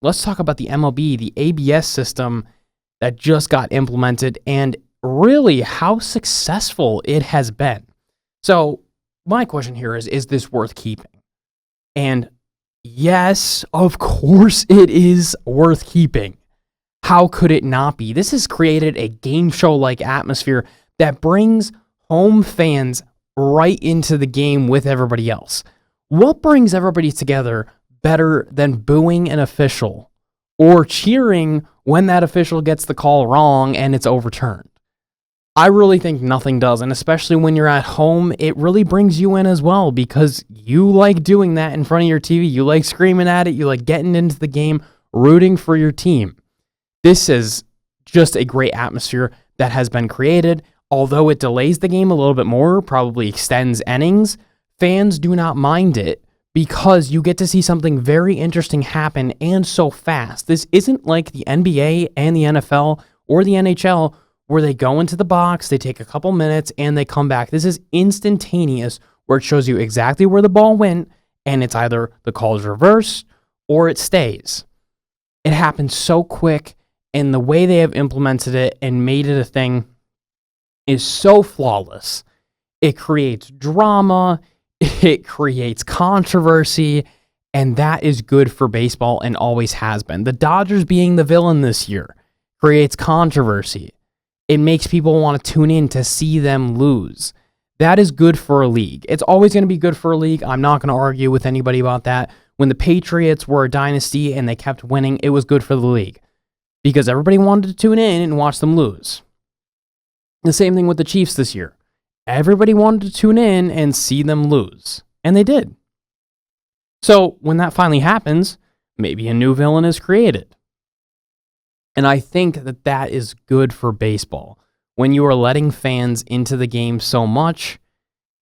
let's talk about the MLB, the ABS system that just got implemented, and really how successful it has been. So my question here is this worth keeping? And yes, of course it is worth keeping. How could it not be? This has created a game show-like atmosphere that brings home fans right into the game with everybody else. What brings everybody together better than booing an official or cheering when that official gets the call wrong and it's overturned? I really think nothing does, and especially when you're at home, it really brings you in as well because you like doing that in front of your TV. You like screaming at it. You like getting into the game, rooting for your team. This is just a great atmosphere that has been created. Although it delays the game a little bit more, probably extends innings, fans do not mind it because you get to see something very interesting happen and so fast. This isn't like the NBA and the NFL or the NHL where they go into the box, they take a couple minutes, and they come back. This is instantaneous where it shows you exactly where the ball went, and it's either the call is reversed or it stays. It happens so quick, and the way they have implemented it and made it a thing is so flawless. It creates drama, it creates controversy, and that is good for baseball and always has been. The Dodgers being the villain this year creates controversy. It makes people want to tune in to see them lose. That is good for a league. It's always going to be good for a league. I'm not going to argue with anybody about that. When the Patriots were a dynasty and they kept winning, it was good for the league because everybody wanted to tune in and watch them lose. The same thing with the Chiefs this year. Everybody wanted to tune in and see them lose, and they did. So when that finally happens, maybe a new villain is created. And I think that that is good for baseball. When you are letting fans into the game so much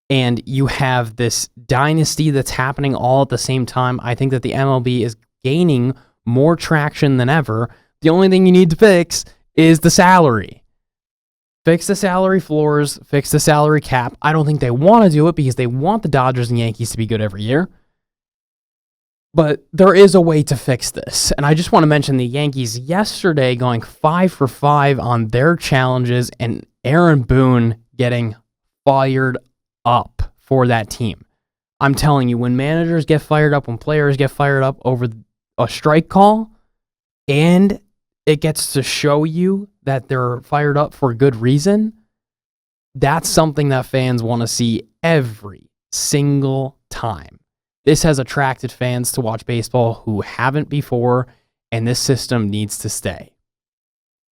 and you have this dynasty that's happening all at the same time, I think that the MLB is gaining more traction than ever. The only thing you need to fix is the salary. Fix the salary floors, fix the salary cap. I don't think they want to do it because they want the Dodgers and Yankees to be good every year. But there is a way to fix this. And I just want to mention the Yankees yesterday going 5 for 5 on their challenges and Aaron Boone getting fired up for that team. I'm telling you, when managers get fired up, when players get fired up over a strike call, and it gets to show you that they're fired up for good reason, that's something that fans want to see every single time. This has attracted fans to watch baseball who haven't before, and this system needs to stay.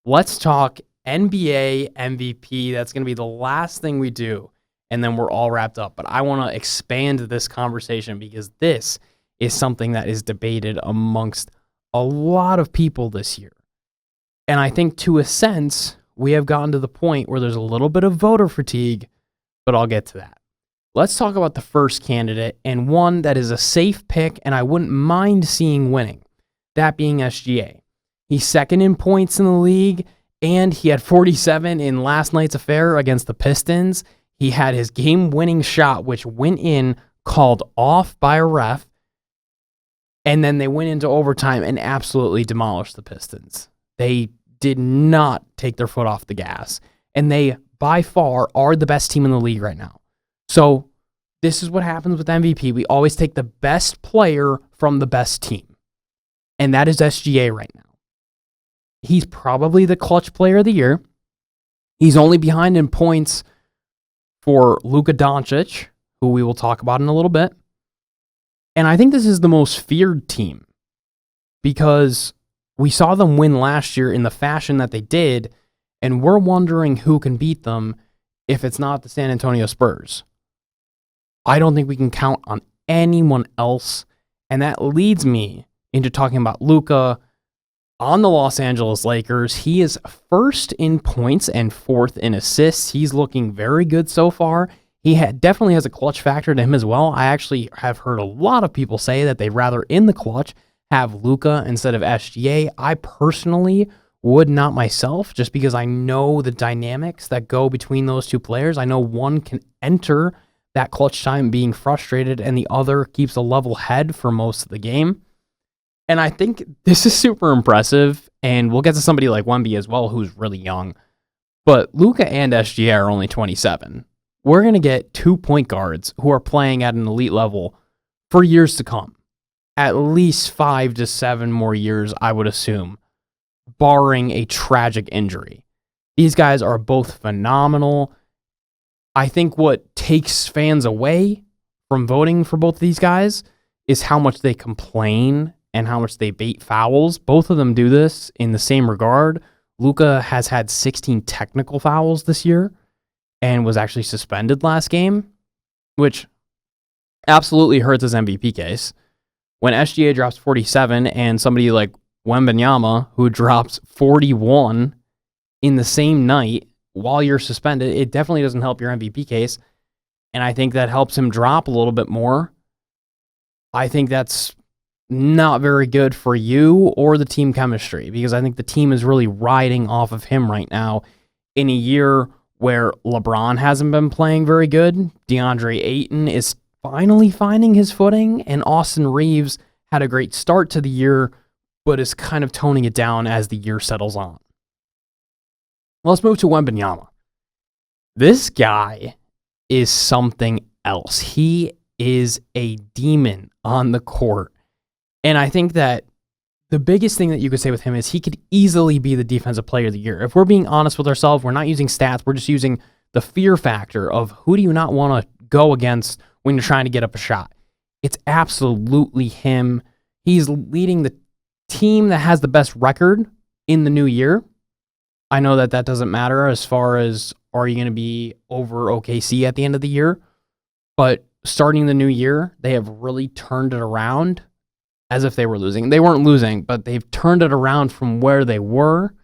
Let's talk NBA MVP. That's going to be the last thing we do, and then we're all wrapped up. But I want to expand this conversation because this is something that is debated amongst a lot of people this year. And I think to a sense, we have gotten to the point where there's a little bit of voter fatigue, but I'll get to that. Let's talk about the first candidate and one that is a safe pick and I wouldn't mind seeing winning, that being SGA. He's second in points in the league, and he had 47 in last night's affair against the Pistons. He had his game-winning shot, which went in, called off by a ref, and then they went into overtime and absolutely demolished the Pistons. They did not take their foot off the gas, and they, by far, are the best team in the league right now. So this is what happens with MVP. We always take the best player from the best team. And that is SGA right now. He's probably the clutch player of the year. He's only behind in points for Luka Doncic, who we will talk about in a little bit. And I think this is the most feared team because we saw them win last year in the fashion that they did, and we're wondering who can beat them if it's not the San Antonio Spurs. I don't think we can count on anyone else, and that leads me into talking about Luka on the Los Angeles Lakers. He is first in points and fourth in assists. He's looking very good so far. He definitely has a clutch factor to him as well. I actually have heard a lot of people say that they'd rather in the clutch have Luka instead of SGA. I personally would not myself, just because I know the dynamics that go between those two players. I know one can enter that clutch time being frustrated and the other keeps a level head for most of the game. And I think this is super impressive, and we'll get to somebody like Wemby as well, who's really young. But Luka and SGA are only 27. We're going to get 2 point guards who are playing at an elite level for years to come. At least 5 to 7 more years, I would assume, barring a tragic injury. These guys are both phenomenal. I think what takes fans away from voting for both of these guys is how much they complain and how much they bait fouls. Both of them do this in the same regard. Luka has had 16 technical fouls this year and was actually suspended last game, which absolutely hurts his MVP case. When SGA drops 47 and somebody like Wembanyama, who drops 41 in the same night while you're suspended, it definitely doesn't help your MVP case. And I think that helps him drop a little bit more. I think that's not very good for you or the team chemistry, because I think the team is really riding off of him right now in a year where LeBron hasn't been playing very good. DeAndre Ayton is finally finding his footing, and Austin Reeves had a great start to the year, but is kind of toning it down as the year settles on. Let's move to Wembanyama. This guy is something else. He is a demon on the court. And I think that the biggest thing that you could say with him is he could easily be the defensive player of the year. If we're being honest with ourselves, we're not using stats. We're just using the fear factor of who do you not want to go against when you're trying to get up a shot. It's absolutely him. He's leading the team that has the best record in the new year. I know that doesn't matter as far as are you going to be over OKC at the end of the year, but starting the new year, they have really turned it around as if they were losing. They weren't losing, but they've turned it around from where they were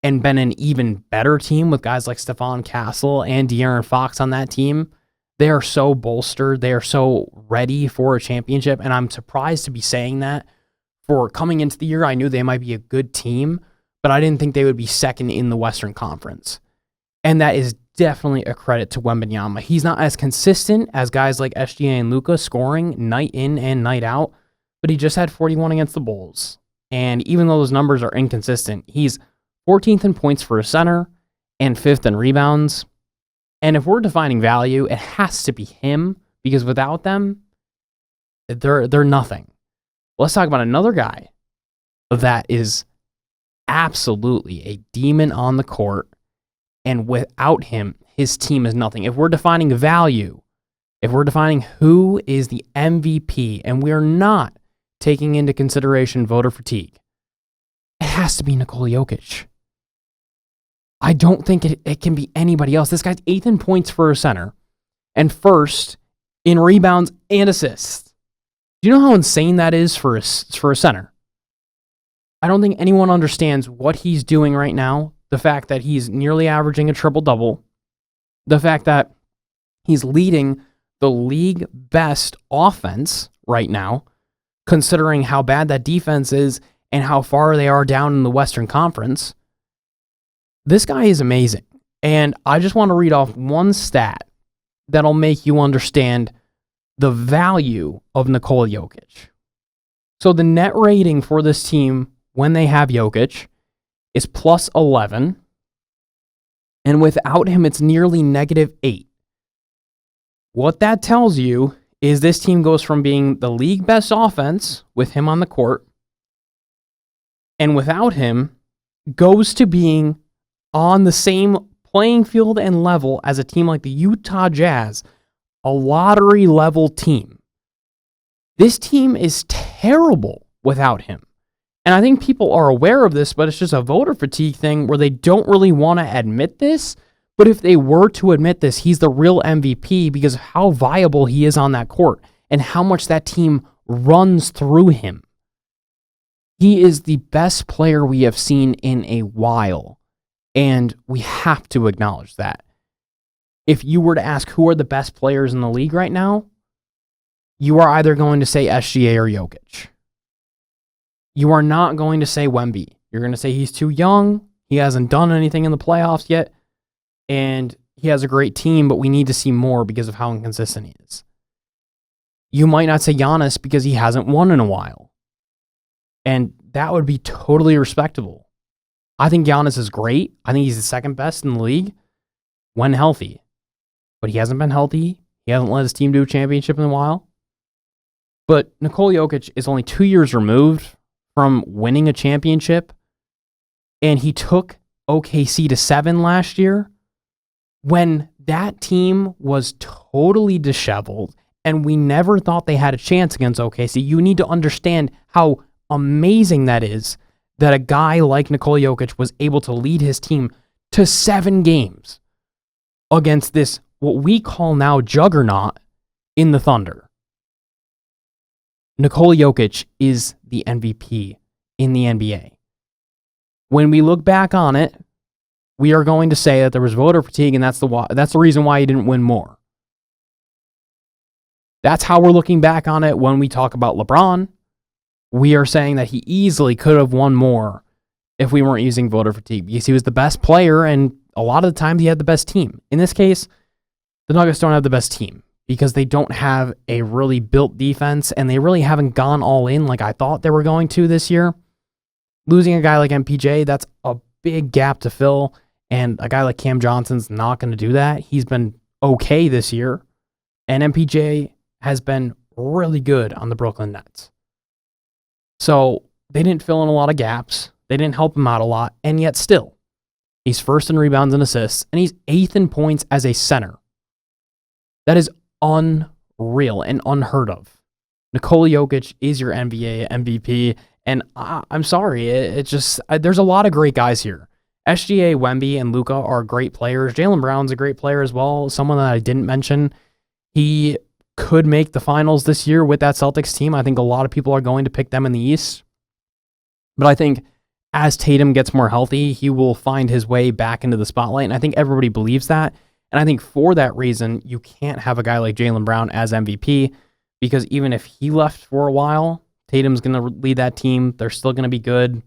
and been an even better team with guys like Stephon Castle and De'Aaron Fox on that team. They are so bolstered. They are so ready for a championship, and I'm surprised to be saying that. For coming into the year, I knew they might be a good team, but I didn't think they would be second in the Western Conference. And that is definitely a credit to Wembanyama. He's not as consistent as guys like SGA and Luka scoring night in and night out, but he just had 41 against the Bulls. And even though those numbers are inconsistent, he's 14th in points for a center and 5th in rebounds. And if we're defining value, it has to be him, because without them, they're nothing. Let's talk about another guy that is absolutely a demon on the court, and without him, his team is nothing. If we're defining value, if we're defining who is the MVP, and we're not taking into consideration voter fatigue, it has to be Nikola Jokic. I don't think it can be anybody else. This guy's 8th in points for a center and 1st in rebounds and assists. Do you know how insane that is for a center? I don't think anyone understands what he's doing right now. The fact that he's nearly averaging a triple-double. The fact that he's leading the league best offense right now, considering how bad that defense is and how far they are down in the Western Conference. This guy is amazing. And I just want to read off one stat that'll make you understand the value of Nikola Jokic. So the net rating for this team when they have Jokic is plus 11. And without him, it's nearly negative 8. What that tells you is this team goes from being the league best offense with him on the court, and without him, goes to being on the same playing field and level as a team like the Utah Jazz, a lottery level team. This team is terrible without him. And I think people are aware of this, but it's just a voter fatigue thing where they don't really want to admit this. But if they were to admit this, he's the real MVP because of how viable he is on that court and how much that team runs through him. He is the best player we have seen in a while, and we have to acknowledge that. If you were to ask who are the best players in the league right now, you are either going to say SGA or Jokic. You are not going to say Wemby. You're going to say he's too young, he hasn't done anything in the playoffs yet, and he has a great team, but we need to see more because of how inconsistent he is. You might not say Giannis because he hasn't won in a while. And that would be totally respectable. I think Giannis is great. I think he's the second best in the league when healthy. But he hasn't been healthy. He hasn't led his team to a championship in a while. But Nikola Jokic is only 2 years removed from winning a championship. And he took OKC to 7 last year when that team was totally disheveled and we never thought they had a chance against OKC. You need to understand how amazing that is that a guy like Nikola Jokic was able to lead his team to 7 games against this, what we call now juggernaut in the Thunder. Nikola Jokic is the MVP in the NBA. When we look back on it, we are going to say that there was voter fatigue, and that's the reason why he didn't win more. That's how we're looking back on it when we talk about LeBron. We are saying that he easily could have won more if we weren't using voter fatigue because he was the best player, and a lot of the times he had the best team. In this case, the Nuggets don't have the best team because they don't have a really built defense, and they really haven't gone all in like I thought they were going to this year. Losing a guy like MPJ, that's a big gap to fill. And a guy like Cam Johnson's not going to do that. He's been okay this year. And MPJ has been really good on the Brooklyn Nets. So they didn't fill in a lot of gaps. They didn't help him out a lot. And yet still, he's first in rebounds and assists. And he's 8th in points as a center. That is unreal and unheard of. Nikola Jokic is your NBA MVP. And I'm sorry, there's a lot of great guys here. SGA, Wemby, and Luka are great players. Jaylen Brown's a great player as well. Someone that I didn't mention. He could make the finals this year with that Celtics team. I think a lot of people are going to pick them in the East. But I think as Tatum gets more healthy, he will find his way back into the spotlight. And I think everybody believes that. And I think for that reason, you can't have a guy like Jaylen Brown as MVP because even if he left for a while, Tatum's going to lead that team. They're still going to be good.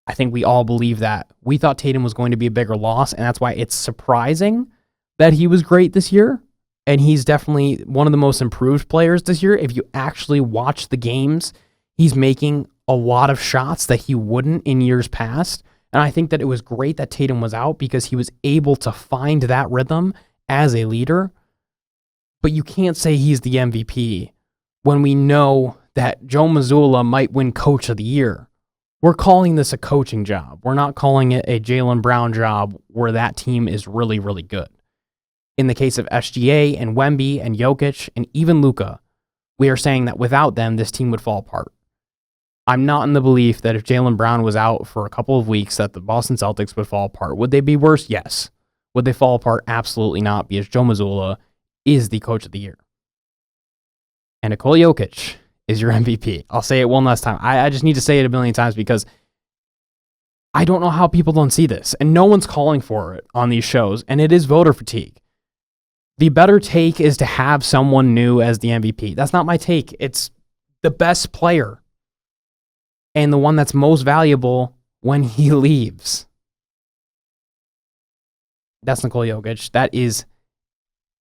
I think we all believe that. We thought Tatum was going to be a bigger loss, and that's why it's surprising that he was great this year. And he's definitely one of the most improved players this year. If you actually watch the games, he's making a lot of shots that he wouldn't in years past. And I think that it was great that Tatum was out because he was able to find that rhythm as a leader. But you can't say he's the MVP when we know that Joe Mazzulla might win Coach of the Year. We're calling this a coaching job. We're not calling it a Jaylen Brown job where that team is really, really good. In the case of SGA and Wemby and Jokic and even Luka, we are saying that without them, this team would fall apart. I'm not in the belief that if Jaylen Brown was out for a couple of weeks that the Boston Celtics would fall apart. Would they be worse? Yes. Would they fall apart? Absolutely not, because Joe Mazzulla is the Coach of the Year. And Nikola Jokic is your MVP. I'll say it one last time. I just need to say it a million times because I don't know how people don't see this. And no one's calling for it on these shows. And it is voter fatigue. The better take is to have someone new as the MVP. That's not my take. It's the best player and the one that's most valuable when he leaves. That's Nikola Jokic. That is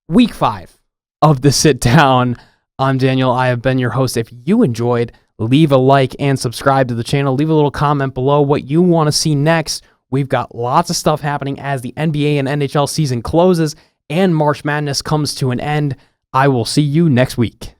week 5 of the Sit Down. I'm Daniel. I have been your host. If you enjoyed, leave a like and subscribe to the channel. Leave a little comment below what you want to see next. We've got lots of stuff happening as the NBA and NHL season closes and March Madness comes to an end. I will see you next week.